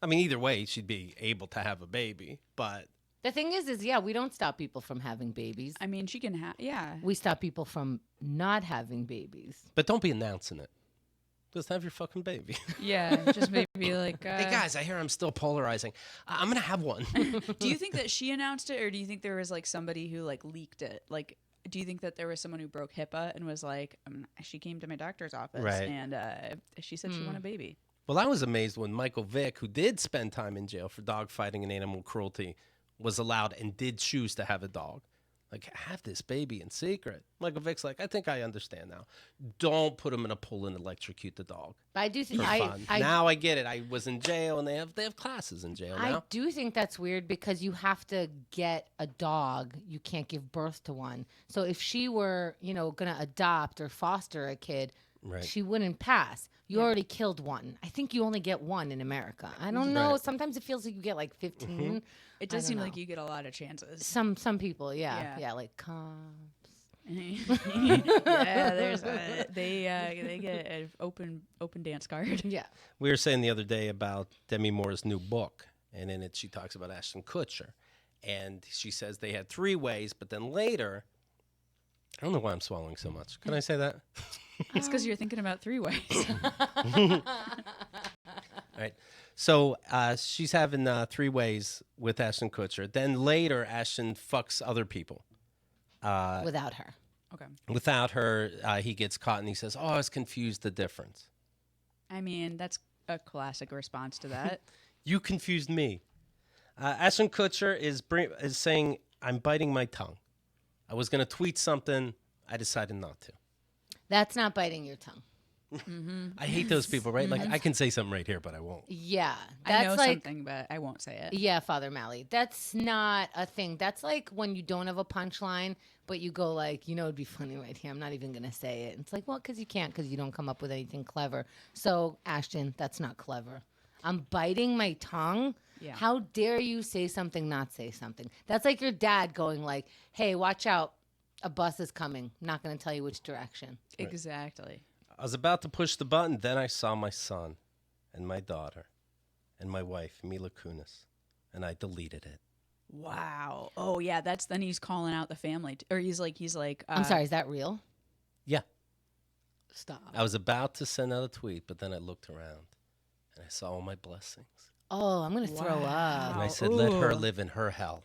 either way, she'd be able to have a baby. But The thing is we don't stop people from having babies. I mean, she can have, yeah. We stop people from not having babies. don't be announcing it. Just have your fucking baby. Yeah, just maybe like... Hey, guys, I hear I'm still polarizing. I'm going to have one. Do you think that she announced it, or do you think there was like somebody who like leaked it? Like, do you think that there was someone who broke HIPAA and was like, she came to my doctor's office Right. and she said she wanted a baby? Well, I was amazed when Michael Vick, who did spend time in jail for dogfighting and animal cruelty, was allowed and did choose to have a dog. Like, have this baby in secret. Michael Vick's like, I think I understand now. Don't put him in a pool and electrocute the dog. But I do think For fun. Now I get it. I was in jail, and they have classes in jail now. I do think that's weird because you have to get a dog. You can't give birth to one. So if she were, going to adopt or foster a kid, Right. she wouldn't pass. You already killed one. I think you only get one in America. I don't know. Right. Sometimes it feels like you get like 15. It does I seem don't like know. you get a lot of chances. Some people, yeah, Yeah. like cops. Yeah, there's they get an open dance card. Yeah. We were saying the other day about Demi Moore's new book, and in it she talks about Ashton Kutcher. And she says they had 3 ways, but then later, I don't know why I'm swallowing so much. Can I say that? It's because you're thinking about three ways. All right. So she's having 3 ways with Ashton Kutcher. Then later, Ashton fucks other people. Without her. Okay. Without her, he gets caught and he says, "Oh, I was confused the difference." I mean, that's a classic response to that. You confused me. Ashton Kutcher is saying, "I'm biting my tongue. I was going to tweet something. I decided not to." That's not biting your tongue. I hate those people, right? Like, I can say something right here, but I won't. Yeah. I That's know like, something, but I won't say it. yeah, Father Malley. That's not a thing. That's like when you don't have a punchline, but you go like, it'd be funny right here. I'm not even going to say it. It's like, well, because you can't, because you don't come up with anything clever. So, Ashton, that's not clever. I'm biting my tongue. Yeah. How dare you say something, not say something? That's like your dad going like, hey, watch out. A bus is coming. Not going to tell you which direction. Exactly. I was about to push the button, then I saw my son and my daughter and my wife, Mila Kunis, and I deleted it. Wow. Oh yeah, then he's calling out the family, or he's like. I'm sorry, is that real? Yeah. Stop. I was about to send out a tweet, but then I looked around and I saw all my blessings. Oh, I'm going to throw up. And I said, let her live in her hell.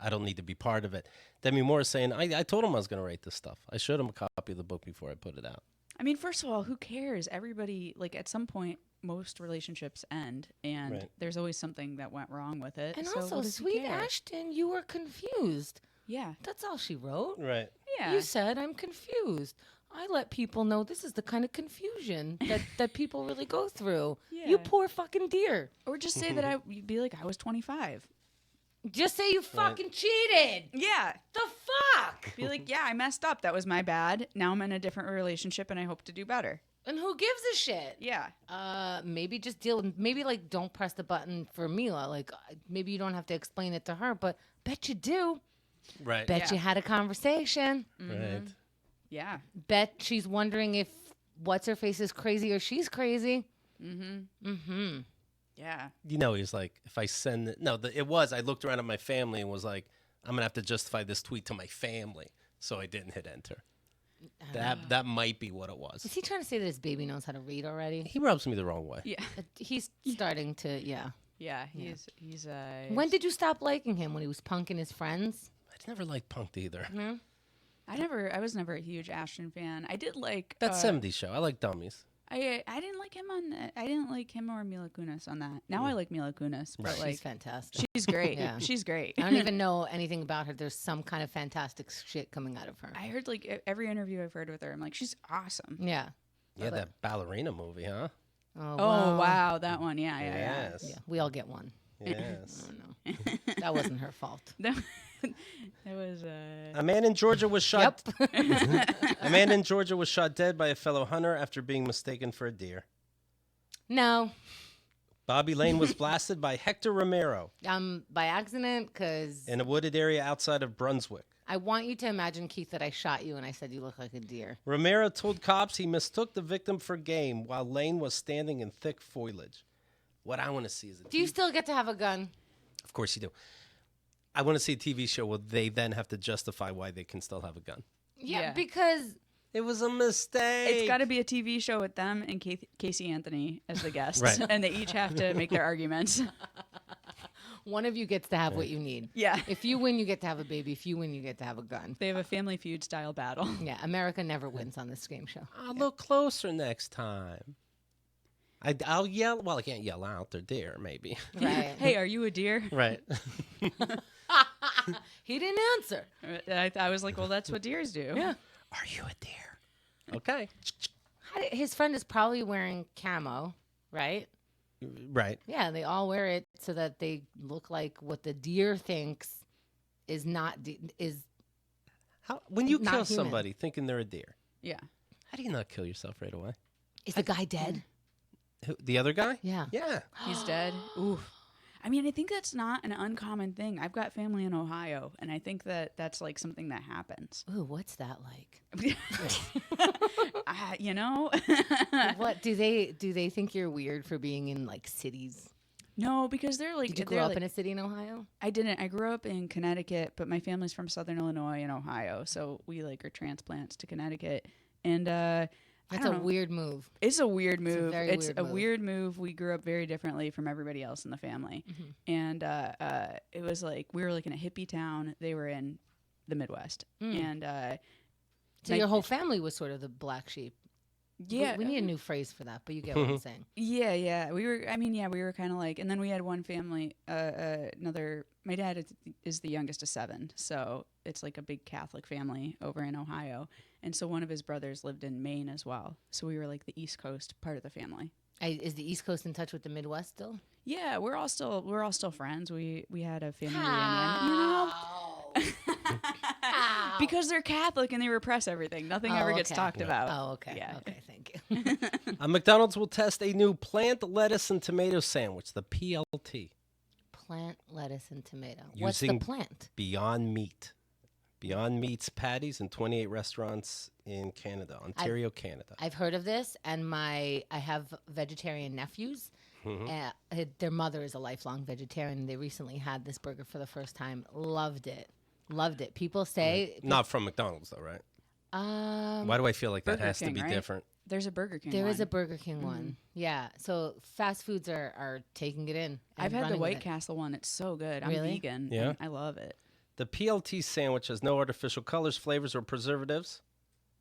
I don't need to be part of it. Demi Moore is saying, I told him I was going to write this stuff. I showed him a copy of the book before I put it out. I mean, first of all, who cares? Everybody, like, at some point, most relationships end, and Right. there's always something that went wrong with it. And so also, what does he sweet care? Ashton, you were confused. Yeah. That's all she wrote. Right. Yeah. You said, I'm confused. I let people know this is the kind of confusion that people really go through. Yeah. You poor fucking dear. Or just say that you'd be like, I was 25. Just say you fucking cheated. Yeah. The fuck? Be like, yeah, I messed up. That was my bad. Now I'm in a different relationship, and I hope to do better. And who gives a shit? Yeah. Maybe just maybe like don't press the button for Mila. Like maybe you don't have to explain it to her, but bet you do. Right. Bet Yeah. you had a conversation. Right. Yeah. Bet she's wondering if what's her face is crazy or she's crazy. Yeah. He's like, if I send it, I looked around at my family and was like, I'm going to have to justify this tweet to my family. So I didn't hit enter. That might be what it was. Is he trying to say that his baby knows how to read already? He rubs me the wrong way. Yeah. He's starting to, yeah. Yeah. He's When did you stop liking him? When he was punking his friends? I never liked Punked either. I was never a huge Ashton fan. I did like That 70s show. I like Dummies. I didn't like him I didn't like him or Mila Kunis on that. Now I like Mila Kunis, but She's like fantastic. she's great. Yeah. She's great. I don't even know anything about her. There's some kind of fantastic shit coming out of her. I heard like every interview I've heard with her, I'm like, she's awesome. Yeah. Yeah, that ballerina movie, huh? Oh wow, that one. Yeah. Yes. Yeah, we all get one. Yes. I don't know. That wasn't her fault. That was A man in Georgia was shot. A man in Georgia was shot dead by a fellow hunter after being mistaken for a deer. No. Bobby Lane was blasted by Hector Romero By accident, because in a wooded area outside of Brunswick. I want you to imagine, Keith, that I shot you and I said you look like a deer. Romero told cops he mistook the victim for game while Lane was standing in thick foliage. What I want to see is Do you still get to have a gun? Of course you do. I want to see a TV show where they then have to justify why they can still have a gun. Yeah. Because It was a mistake. It's got to be a TV show with them and Casey Anthony as the guests, Right. and they each have to make their arguments. one of you gets to have what you need. Yeah. If you win, you get to have a baby. If you win, you get to have a gun. They have a Family Feud style battle. Yeah, America never wins on this game show. I'll look closer next time. I'll yell. Well, I can't yell out. They're deer, maybe. Right. Hey, are you a deer? Right. He didn't answer. I was like, well, that's what deers do. Yeah. Are you a deer? Okay. His friend is probably wearing camo, right? Right. Yeah, they all wear it so that they look like what the deer thinks is not is. How when you Not kill human. somebody thinking they're a deer, Yeah. how do you not kill yourself right away? Is the guy dead? Who, the other guy? Yeah. Yeah. He's dead. Oof. I mean, I think that's not an uncommon thing. I've got family in Ohio, and I think that that's like something that happens. Ooh, what's that like? You know? What do they think you're weird for being in like cities? No, because they're like. Did you they're grow up like- in a city in Ohio? I didn't. I grew up in Connecticut, but my family's from Southern Illinois and Ohio, so we like are transplants to Connecticut. And That's a weird move. It's a weird move. It's a very weird move. weird move. We grew up very differently from everybody else in the family. And it was like, we were like in a hippie town. They were in the Midwest. And so your whole family was sort of the black sheep. yeah. We need a new phrase for that, but you get what I'm saying. Yeah. We were kind of like, and then we had one family, my dad is the youngest of 7. So it's like a big Catholic family over in Ohio. And so one of his brothers lived in Maine as well. So we were like the East Coast part of the family. Is the East Coast in touch with the Midwest still? Yeah, we're all still friends. We had a family reunion, you know? Because they're Catholic and they repress everything. Nothing ever gets talked about. Oh, okay. Yeah. Okay, thank you. McDonald's will test a new plant, lettuce, and tomato sandwich, the PLT. Plant, lettuce, and tomato. What's Using the plant? Beyond Meat. Beyond Meat's patties in 28 restaurants in Canada, Ontario, Canada. I've heard of this, and I have vegetarian nephews. Their mother is a lifelong vegetarian. They recently had this burger for the first time. Loved it. People say... Not from McDonald's, though, right? Why do I feel like that Burger has King, to be right? different? There's a Burger King There one. is a Burger King one. Yeah. So fast foods are taking it in. and I've had the running with White it. Castle one. It's so good. I'm Really? vegan. Yeah? And I love it. The PLT sandwich has no artificial colors, flavors, or preservatives.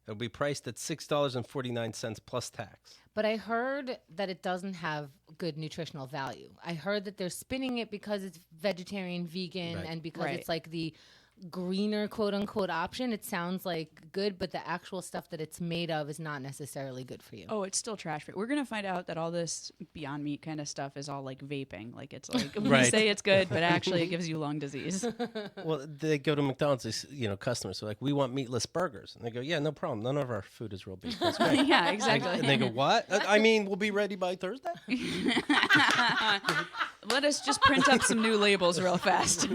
It'll be priced at $6.49 plus tax. But I heard that it doesn't have good nutritional value. I heard that they're spinning it because it's vegetarian, vegan, Right. and because Right. it's like the greener quote unquote option. It sounds like good, but the actual stuff that it's made of is not necessarily good for you. Oh, it's still trash. But we're going to find out that all this Beyond Meat kind of stuff is all like vaping. Like it's like, we Right. say it's good, but actually it gives you lung disease. Well, they go to McDonald's, customers are like, we want meatless burgers. And they go, yeah, no problem. None of our food is real beef. That's great. Yeah, exactly. And they go, what? I mean, we'll be ready by Thursday? Let us just print up some new labels real fast.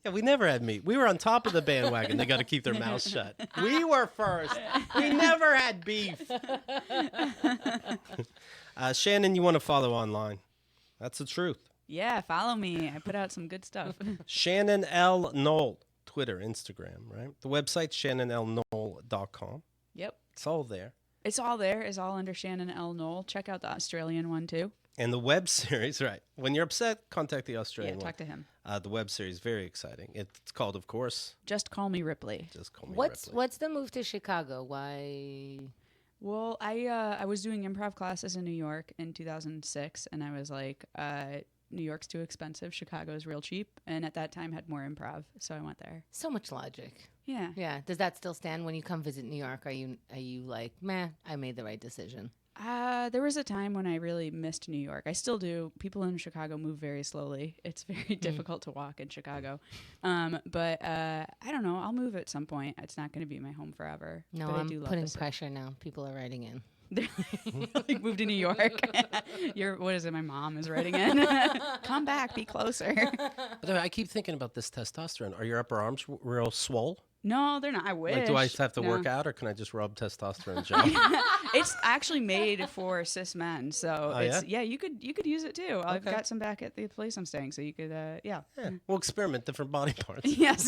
Yeah, we never had meat. We were on top of the bandwagon. They got to keep their mouths shut. We were first. We never had beef. Shannon, you want to follow online. That's the truth. Yeah, follow me. I put out some good stuff. Shannon L. Noll, Twitter, Instagram, right? The website, shannonlnoll.com. Yep. It's all there. It's all there. It's all under Shannon L. Noll. Check out the Australian one too. And the web series, right. When you're upset, contact the Australian Yeah, one. talk to him. The web series, very exciting. It's called, of course, Just Call Me Ripley. Just Call Me What's Ripley. the move to Chicago? Why? Well, I was doing improv classes in New York in 2006, and I was like, New York's too expensive. Chicago's real cheap, and at that time had more improv, so I went there. So much logic. Yeah. Yeah. Does that still stand when you come visit New York? Are you like, meh, I made the right decision? There was a time when I really missed New York. I still do. People in Chicago move very slowly. It's very difficult to walk in Chicago. But I don't know. I'll move at some point. It's not going to be my home forever. No, but I I'm do love putting the city. pressure now. People are writing in. Like move to New York. What is it? My mom is writing in. Come back. Be closer. By the way, I keep thinking about this testosterone. Are your upper arms real swole? No, they're not. I wish. Like, do I have to No. work out, or can I just rub testosterone gel? It's actually made for cis men, so Oh, it's yeah? you could use it too. I've Okay. got some back at the place I'm staying, so you could yeah. Yeah, we'll experiment different body parts. Yes.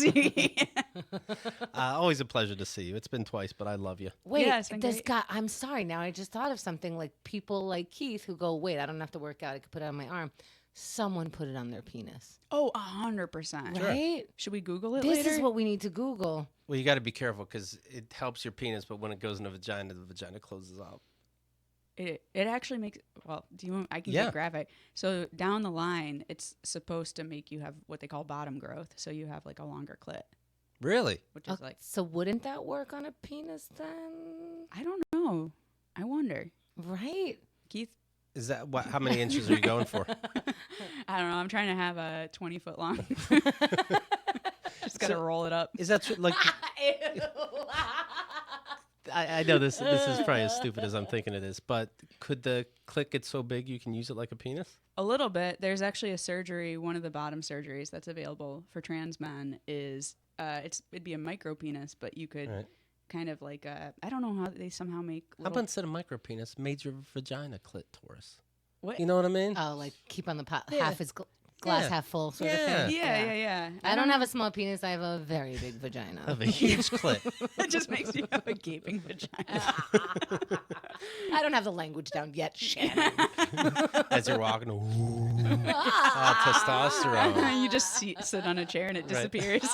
Always a pleasure to see you. It's been twice, but I love you. Wait, Yeah, it's been this great. guy, I'm sorry. Now I just thought of something like people like Keith who go, wait, I don't have to work out. I could put it on my arm. Someone put it on their penis. Oh, 100%. Right? Should we Google it This later? is what we need to Google. Well, you got to be careful because it helps your penis, but when it goes in the vagina closes up. It actually makes. Well, do you want? I can Yeah. get graphic. So down the line, it's supposed to make you have what they call bottom growth. So you have like a longer clit, Really? which is like So wouldn't that work on a penis then? I don't know. I wonder. Right? Keith, Is that what? How many inches are you going for? I don't know. I'm trying to have a 20-foot long. Just gotta roll it up. Is that like? I know this is probably as stupid as I'm thinking it is, but could the clit get so big you can use it like a penis? A little bit. There's actually a surgery. One of the bottom surgeries that's available for trans men is it'd be a micro penis, but you could Right. kind of like I don't know how they somehow make. How Little, about instead of micro penis, major vagina clitoris? what? You know what I mean? Oh, like keep on the pot Yeah. half as glass half full sort of Yeah. thing. Yeah. I don't have a small penis. I have a very big vagina. Of a huge clit. It just makes you have a gaping vagina. I don't have the language down yet, Shannon. As you're walking, testosterone. You just sit on a chair and it disappears.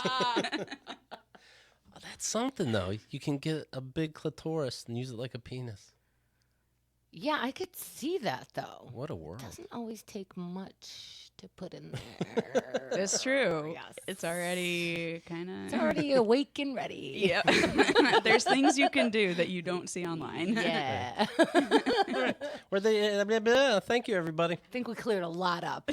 That's something, though. You can get a big clitoris and use it like a penis. Yeah, I could see that though. What a world. Doesn't always take much to put in there. That's true. Yes. It's already kind of. It's already awake and ready. Yeah. There's things you can do that you don't see online. Yeah. Thank you, everybody. I think we cleared a lot up.